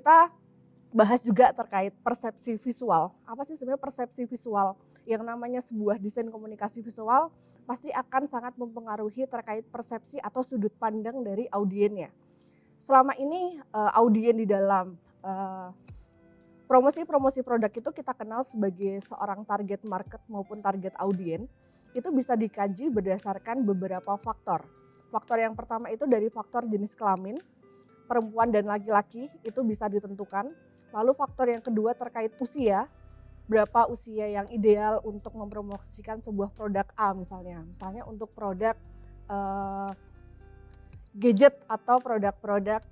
kita bahas juga terkait persepsi visual. Apa sih sebenarnya persepsi visual? Yang namanya sebuah desain komunikasi visual pasti akan sangat mempengaruhi terkait persepsi atau sudut pandang dari audiennya. Selama ini audien di dalam promosi produk itu kita kenal sebagai seorang target market maupun target audien. Itu bisa dikaji berdasarkan beberapa faktor. Faktor yang pertama itu dari faktor jenis kelamin, perempuan dan laki-laki itu bisa ditentukan. Lalu faktor yang kedua terkait usia, berapa usia yang ideal untuk mempromosikan sebuah produk A misalnya. Misalnya untuk produk gadget atau produk-produk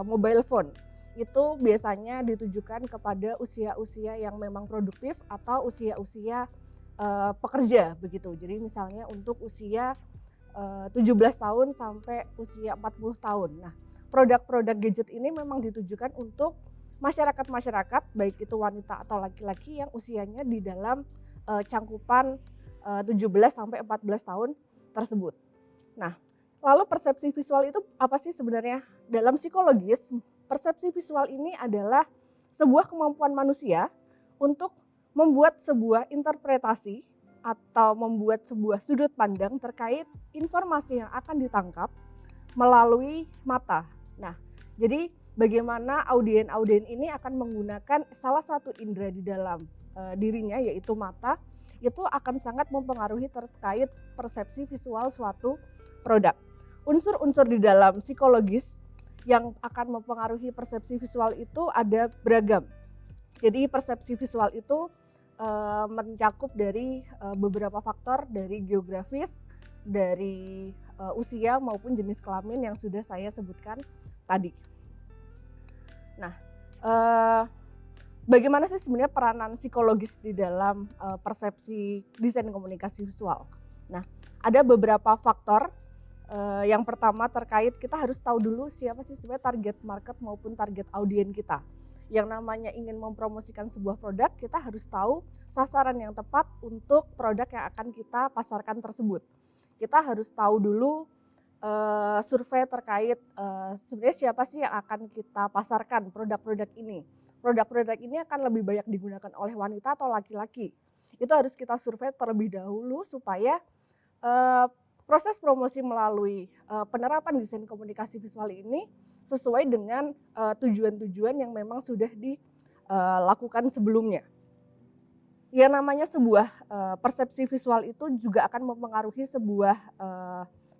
mobile phone. Itu biasanya ditujukan kepada usia-usia yang memang produktif atau usia-usia pekerja begitu. Jadi misalnya untuk usia 17 tahun sampai usia 40 tahun. Nah, produk-produk gadget ini memang ditujukan untuk masyarakat-masyarakat baik itu wanita atau laki-laki yang usianya di dalam cangkupan 17 sampai 14 tahun tersebut. Nah, lalu persepsi visual itu apa sih sebenarnya? Dalam psikologis, persepsi visual ini adalah sebuah kemampuan manusia untuk membuat sebuah interpretasi atau membuat sebuah sudut pandang terkait informasi yang akan ditangkap melalui mata. Nah, jadi bagaimana audien ini akan menggunakan salah satu indera di dalam dirinya yaitu mata, itu akan sangat mempengaruhi terkait persepsi visual suatu produk. Unsur-unsur di dalam psikologis yang akan mempengaruhi persepsi visual itu ada beragam. Jadi persepsi visual itu mencakup dari beberapa faktor, dari geografis, dari usia maupun jenis kelamin yang sudah saya sebutkan tadi. Nah, bagaimana sih sebenarnya peranan psikologis di dalam persepsi desain komunikasi visual? Nah, ada beberapa faktor. Yang pertama terkait kita harus tahu dulu siapa sih sebenarnya target market maupun target audien kita. Yang namanya ingin mempromosikan sebuah produk, kita harus tahu sasaran yang tepat untuk produk yang akan kita pasarkan tersebut. Kita harus tahu dulu survei terkait sebenarnya siapa sih yang akan kita pasarkan produk-produk ini. Produk-produk ini akan lebih banyak digunakan oleh wanita atau laki-laki. Itu harus kita survei terlebih dahulu supaya proses promosi melalui penerapan desain komunikasi visual ini sesuai dengan tujuan-tujuan yang memang sudah dilakukan sebelumnya. Yang namanya sebuah persepsi visual itu juga akan mempengaruhi sebuah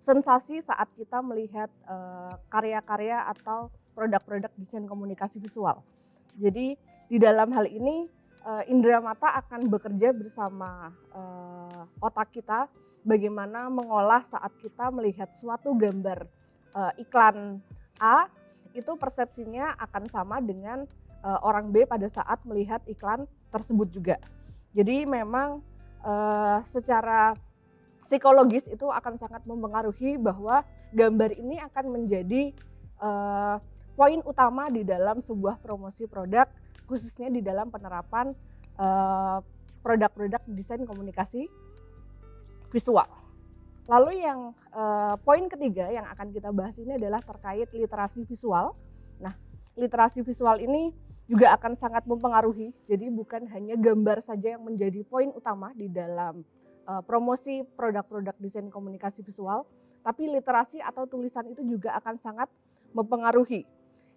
sensasi saat kita melihat karya-karya atau produk-produk desain komunikasi visual. Jadi di dalam hal ini indera mata akan bekerja bersama otak kita bagaimana mengolah saat kita melihat suatu gambar iklan A, itu persepsinya akan sama dengan orang B pada saat melihat iklan tersebut juga. Jadi memang secara psikologis itu akan sangat mempengaruhi bahwa gambar ini akan menjadi poin utama di dalam sebuah promosi produk, khususnya di dalam penerapan produk-produk desain komunikasi visual. Lalu yang poin ketiga yang akan kita bahas ini adalah terkait literasi visual. Nah, literasi visual ini juga akan sangat mempengaruhi. Jadi bukan hanya gambar saja yang menjadi poin utama di dalam promosi produk-produk desain komunikasi visual, tapi literasi atau tulisan itu juga akan sangat mempengaruhi.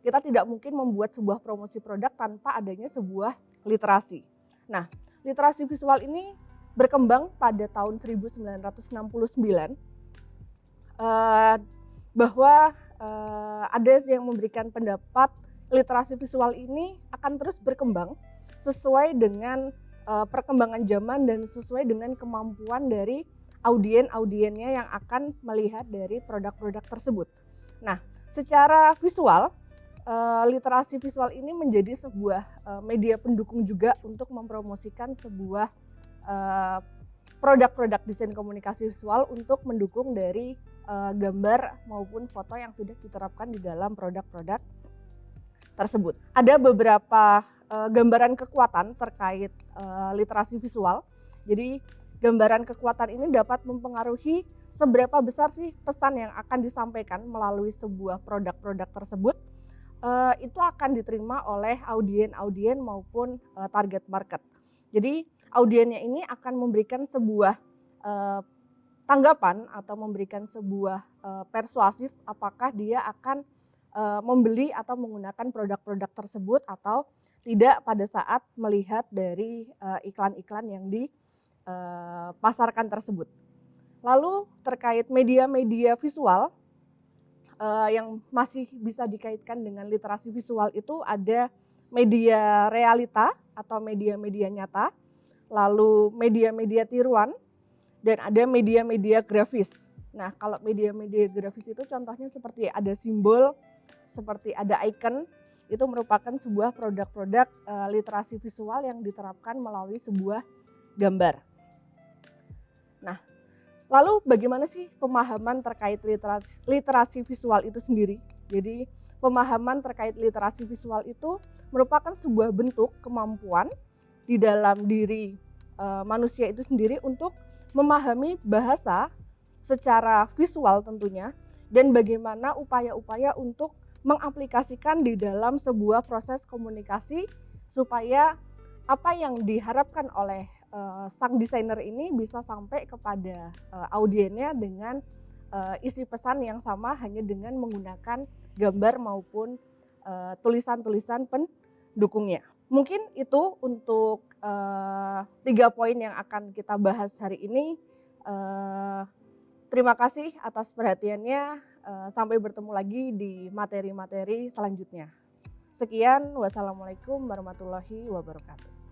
Kita tidak mungkin membuat sebuah promosi produk tanpa adanya sebuah literasi. Nah, literasi visual ini berkembang pada tahun 1969 bahwa ada yang memberikan pendapat literasi visual ini akan terus berkembang sesuai dengan perkembangan zaman dan sesuai dengan kemampuan dari audien-audiennya yang akan melihat dari produk-produk tersebut. Nah, secara visual literasi visual ini menjadi sebuah media pendukung juga untuk mempromosikan sebuah produk-produk desain komunikasi visual untuk mendukung dari gambar maupun foto yang sudah diterapkan di dalam produk-produk tersebut. Ada beberapa gambaran kekuatan terkait literasi visual. Jadi gambaran kekuatan ini dapat mempengaruhi seberapa besar sih pesan yang akan disampaikan melalui sebuah produk-produk tersebut. itu akan diterima oleh audien maupun target market. Jadi audiennya ini akan memberikan sebuah tanggapan atau memberikan sebuah persuasif apakah dia akan membeli atau menggunakan produk-produk tersebut atau tidak pada saat melihat dari iklan-iklan yang dipasarkan tersebut. Lalu terkait media-media visual yang masih bisa dikaitkan dengan literasi visual itu ada media realita atau media-media nyata, lalu media-media tiruan, dan ada media-media grafis. Nah, kalau media-media grafis itu contohnya seperti ada simbol, seperti ada icon, itu merupakan sebuah produk-produk literasi visual yang diterapkan melalui sebuah gambar. Nah, lalu bagaimana sih pemahaman terkait literasi visual itu sendiri? Jadi, pemahaman terkait literasi visual itu merupakan sebuah bentuk kemampuan di dalam diri manusia itu sendiri untuk memahami bahasa secara visual tentunya, dan bagaimana upaya-upaya untuk mengaplikasikan di dalam sebuah proses komunikasi supaya apa yang diharapkan oleh sang desainer ini bisa sampai kepada audiennya dengan isi pesan yang sama hanya dengan menggunakan gambar maupun tulisan-tulisan pendukungnya. Mungkin itu untuk 3 poin yang akan kita bahas hari ini. Terima kasih atas perhatiannya. Sampai bertemu lagi di materi-materi selanjutnya. Sekian, wassalamualaikum warahmatullahi wabarakatuh.